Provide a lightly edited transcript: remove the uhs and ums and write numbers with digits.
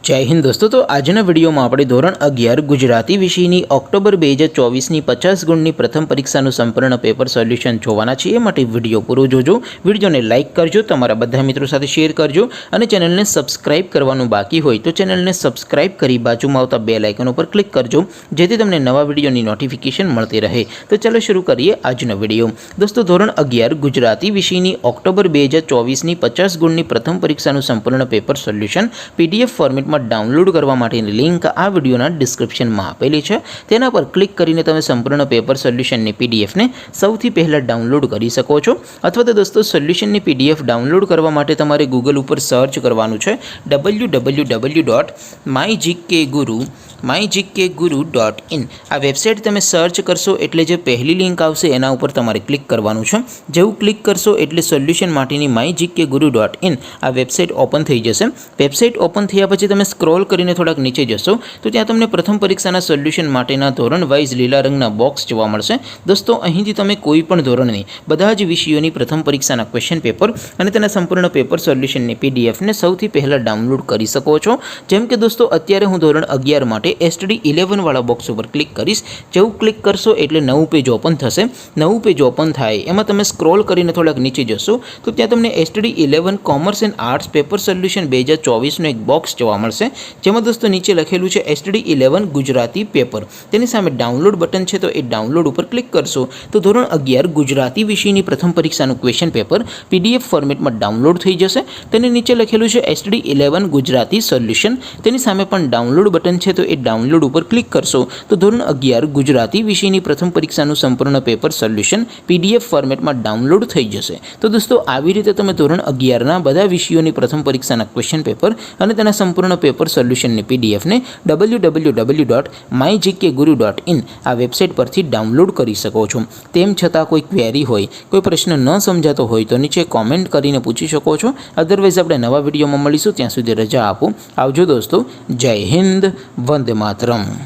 जय हिंद दोस्तों। तो आजना विडियो में આપણે ધોરણ 11 ગુજરાતી વિષયની ઓક્ટોબર 2024ની 50 ગુણની પ્રથમ પરીક્ષાનું સંપૂર્ણ પેપર સોલ્યુશન જોવાના છીએ। માટે વિડિયો પૂરો જોજો, વિડિયોને લાઇક કરજો, તમારા બધા મિત્રો સાથે શેર કરજો અને ચેનલને સબસ્ક્રાઇબ કરવાનું બાકી હોય તો ચેનલને સબસ્ક્રાઇબ કરી બાજુમાં આવતા બેલ આઇકન ઉપર ક્લિક કરજો જેથી તમને નવા વિડિયોની નોટિફિકેશન મળતી રહે। તો ચાલો શરૂ કરીએ આજનો વિડિયો। દોસ્તો ધોરણ 11 ગુજરાતી વિષયની ઓક્ટોબર 2024ની 50 ગુણની પ્રથમ પરીક્ષાનું સંપૂર્ણ paper solution PDF format download करवा माटेनी लिंक आ विडियोना डिस्क्रिप्शन में आपेली है। तेना पर क्लिक करीने तमे संपूर्ण पेपर सोल्यूशन ने पीडीएफ ने सौथी पहला डाउनलॉड करी सको छो। अथवा तो दोस्तों सोल्यूशन ने पीडीएफ डाउनलॉड करवा माटे तमारे गूगल पर सर्च करवानुं छे www.mygkguru.in। आ वेबसाइट तमे सर्च करशो एटले जे पहली लिंक आवशे एना उपर तमारे क्लिक करवानुं छे। जेवुं क्लिक करशो एटले सोल्यूशन माटेनी mygkguru.in आ वेबसाइट ओपन थई जशे। वेबसाइट ओपन थया पछी तमे स्क्रॉल करीने थोड़ाक नीचे जशो तो त्यां तमने प्रथम परीक्षाना सोल्यूशन माटेना धोरण वाइज लीला रंगना बॉक्स जोवा मळशे। दोस्तों અહીંથી તમે કોઈ પણ ધોરણની બધા જ વિષયોની પ્રથમ પરીક્ષાના ક્વેશ્ચન પેપર અને તેના સંપૂર્ણ પેપર સોલ્યુશનની પીડીએફ ને સૌથી પહેલા ડાઉનલોડ કરી શકો છો। જેમ કે દોસ્તો અત્યારે હું ધોરણ 11 માટે STD 11 વાળા બોક્સ ઉપર ક્લિક કરીશ। જેવું ક્લિક કરશો એટલે નવું પેજ ઓપન થશે। નવું પેજ ઓપન થાય એમાં તમે સ્ક્રોલ કરીને થોડાક નીચે જશો તો ત્યાં તમને STD 11 commerce and arts paper solution 2024 નો એક બોક્સ જોવા મળશે। જેમાં दोस्तों नीचे लखेलू है STD 11 गुजराती पेपर। तेनी सामे डाउनलॉड बटन है तो ये डाउनलॉड पर क्लिक करशो तो धोरण 11 गुजराती विषयनी प्रथम परीक्षाનું क्वेश्चन पेपर पीडीएफ फॉर्मेट में डाउनलॉड थई जशे। तेनी नीचे लखेलू है STD 11 गुजराती सोल्यूशन। तेनी सामे पण डाउनलॉड बटन है तो ये डाउनलॉड पर क्लिक करशो तो धोरण 11 गुजराती विषयनी प्रथम परीक्षाનું संपूर्ण पेपर सोल्यूशन पीडीएफ फॉर्मेट में डाउनलॉड थई जशे। तो दोस्तों આવી રીતે તમે ધોરણ 11 ના બધા વિષયોની પ્રથમ પરીક્ષાના ક્વેશ્ચન પેપર અને તેના સંપૂર્ણ પેપર સોલ્યુશન ની पीडीएफ ने www.mygkguru.in आ वेबसाइट पर डाउनलॉड करी सको छो। तेम छतां कोई क्वेरी होय, कोई प्रश्न न समजातो होय तो नीचे कॉमेंट करीने पूछी शको छो। अदरवाइज आपणे नवा विडियो में मळीशुं, त्यां सुधी रजा आपो। आवजो दोस्तों। जय हिंद, वंदे मातरम।